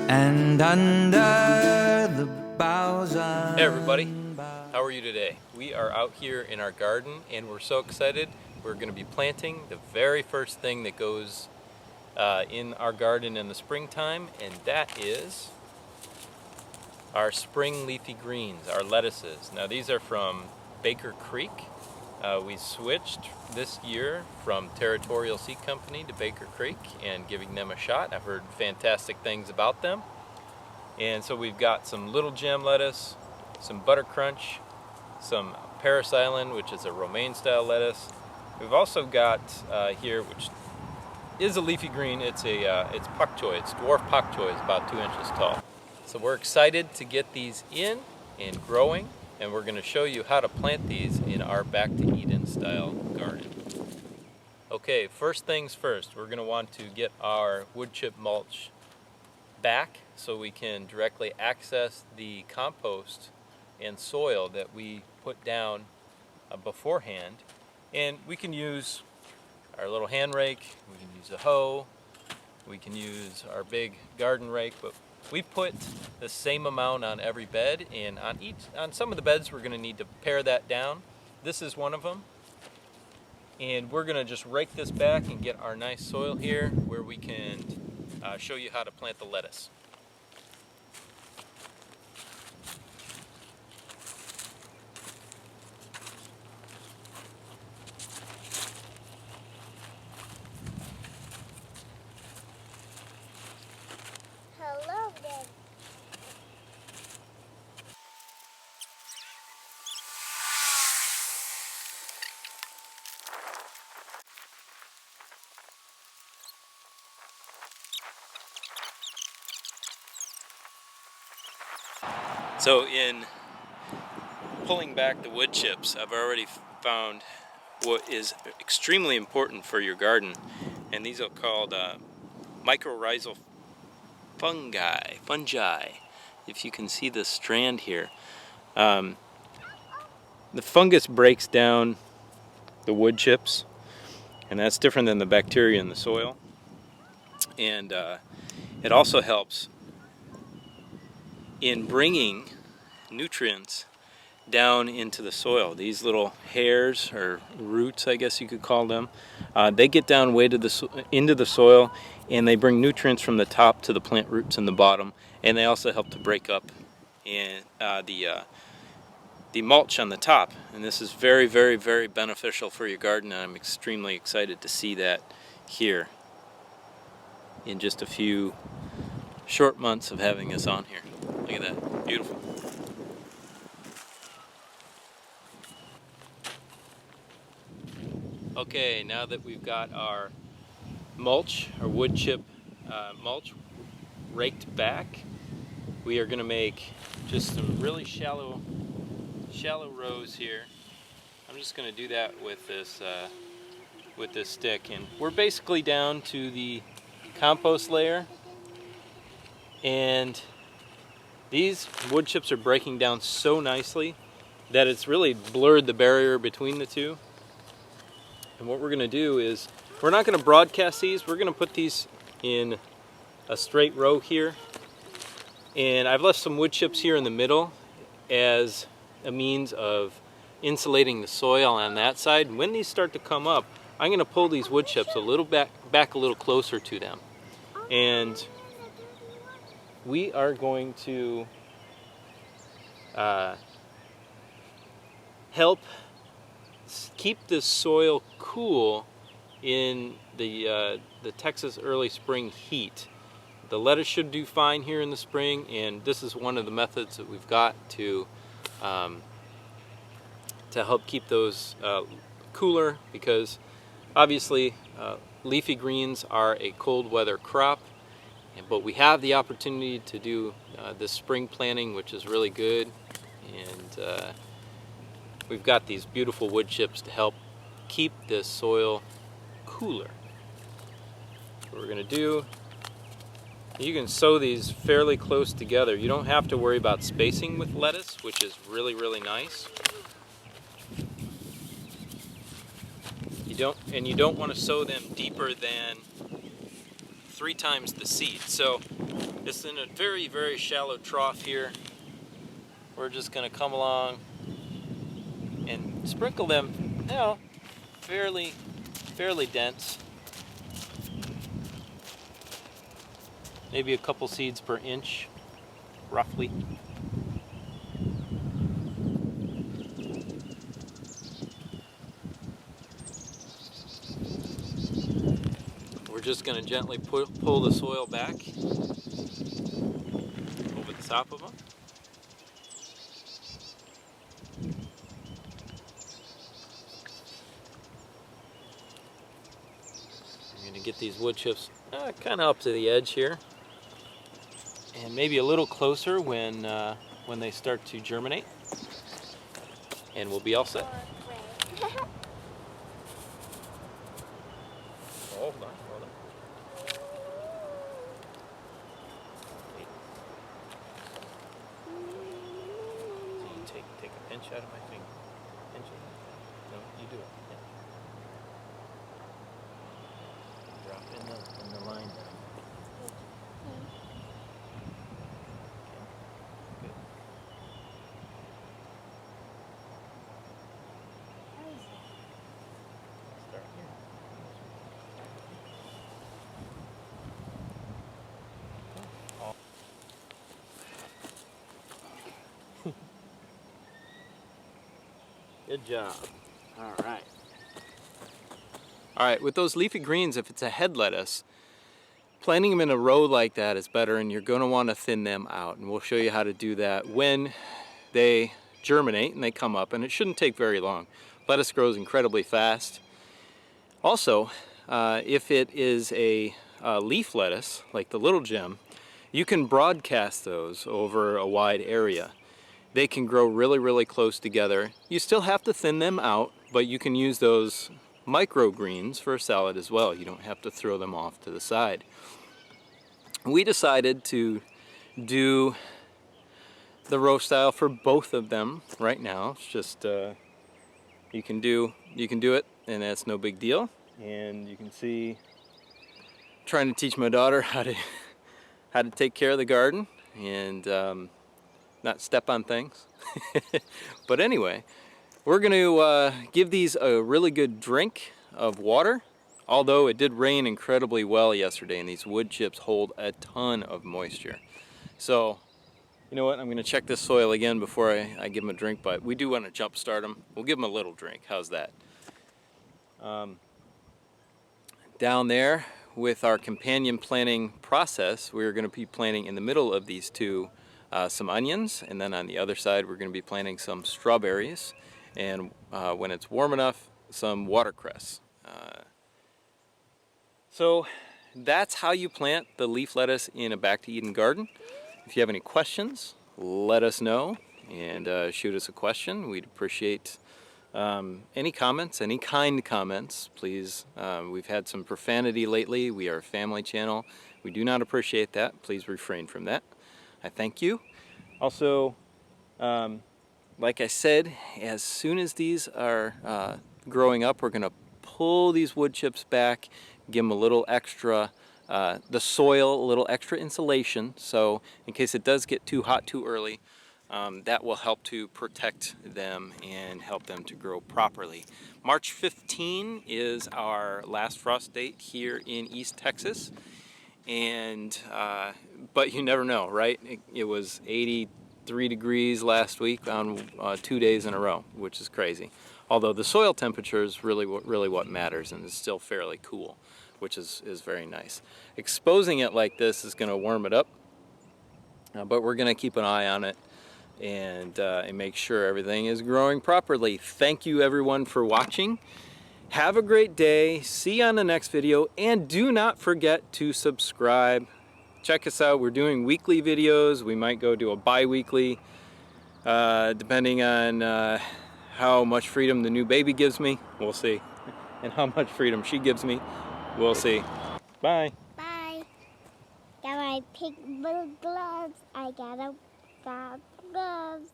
and under the boughs. Hey everybody, how are you today? We are out here in our garden and we're so excited. We're going to be planting the very first thing that goes in our garden in the springtime, and that is our spring leafy greens, our lettuces. Now these are from Baker Creek. We switched this year from Territorial Seed Company to Baker Creek and giving them a shot. I've heard fantastic things about them. And so we've got some Little Gem lettuce, some Butter Crunch, some Paris Island, which is a romaine style lettuce. We've also got here, which is a leafy green, it's pak choy, it's dwarf pak choy, it's about 2 inches tall. So we're excited to get these in and growing, and we're going to show you how to plant these in our Back to Eden style garden. Okay, first things first, we're going to want to get our wood chip mulch back so we can directly access the compost and soil that we put down beforehand. And we can use our little hand rake, we can use a hoe, we can use our big garden rake, but we put the same amount on every bed, and on some of the beds we're going to need to pare that down. This is one of them. And we're going to just rake this back and get our nice soil here where we can show you how to plant the lettuce. Hello, Dad. So in pulling back the wood chips, I've already found what is extremely important for your garden, and these are called mycorrhizal fungi. If you can see the strand here, the fungus breaks down the wood chips, and that's different than the bacteria in the soil, and it also helps in bringing nutrients down into the soil. These little hairs, or roots I guess you could call them, they get down way into the soil, and they bring nutrients from the top to the plant roots in the bottom, and they also help to break up the mulch on the top. And this is very, very, very beneficial for your garden, and I'm extremely excited to see that here in just a few short months of having this on here. Look at that, beautiful. Okay, now that we've got our mulch, our wood chip mulch raked back, we are going to make just some really shallow rows here. I'm just going to do that with this stick, and we're basically down to the compost layer, and these wood chips are breaking down so nicely that it's really blurred the barrier between the two. And what we're going to do is, we're not going to broadcast these, we're going to put these in a straight row here. And I've left some wood chips here in the middle as a means of insulating the soil on that side. And when these start to come up, I'm going to pull these wood chips a little back a little closer to them. And we are going to help keep this soil cool in the Texas early spring heat. The lettuce should do fine here in the spring, and this is one of the methods that we've got to help keep those cooler, because obviously leafy greens are a cold weather crop, but we have the opportunity to do this spring planting, which is really good, and we've got these beautiful wood chips to help keep this soil cooler. What we're going to do, you can sow these fairly close together. You don't have to worry about spacing with lettuce, which is really, really nice. You don't want to sow them deeper than 3 times the seed. So It's in a very, very shallow trough here. We're just going to come along and sprinkle them, you know, fairly dense. Maybe a couple seeds per inch, roughly. We're just going to gently pull the soil back over the top of them. I'm going to get these wood chips kind of up to the edge here, and maybe a little closer when they start to germinate, and we'll be all set. Hold on. Wait. So you take a pinch out of my finger. Pinch it. No, you do it. Yeah. Drop in the line now. Okay. Good. Start here. Good job. All right. All right, with those leafy greens, if it's a head lettuce, planting them in a row like that is better, and you're going to want to thin them out. And we'll show you how to do that when they germinate and they come up, and it shouldn't take very long. Lettuce grows incredibly fast. Also, if it is a leaf lettuce, like the little gem, you can broadcast those over a wide area. They can grow really, really close together. You still have to thin them out, but you can use those microgreens for a salad as well. You don't have to throw them off to the side. We decided to do the row style for both of them right now. It's just you can do it, and that's no big deal. And you can see, trying to teach my daughter how to take care of the garden and not step on things. But anyway, we're going to give these a really good drink of water. Although it did rain incredibly well yesterday, and these wood chips hold a ton of moisture. So, you know what? I'm going to check this soil again before I give them a drink, but we do want to jump start them. We'll give them a little drink. How's that? Down there with our companion planting process, we're going to be planting in the middle of these two some onions, and then on the other side we're going to be planting some strawberries, and when it's warm enough, some watercress. So that's how you plant the leaf lettuce in a Back to Eden garden. If you have any questions, let us know and shoot us a question. We'd appreciate any comments, any kind comments, please. We've had some profanity lately. We are a family channel. We do not appreciate that. Please refrain from that. I thank you. Also, like I said, as soon as these are growing up, we're going to pull these wood chips back, give them a little extra, the soil, a little extra insulation, so in case it does get too hot too early, that will help to protect them and help them to grow properly. March 15 is our last frost date here in East Texas. And but you never know, right? It was 83 degrees last week on 2 days in a row, which is crazy. Although the soil temperature is really what matters, and it's still fairly cool, which is very nice. Exposing it like this is going to warm it up, but we're going to keep an eye on it and make sure everything is growing properly. Thank you everyone for watching. Have a great day. See you on the next video, and do not forget to subscribe. Check us out. We're doing weekly videos. We might go to a bi-weekly, depending on how much freedom the new baby gives me. We'll see. And how much freedom she gives me. We'll see. Bye. Bye. Got my pink little gloves. I got gloves.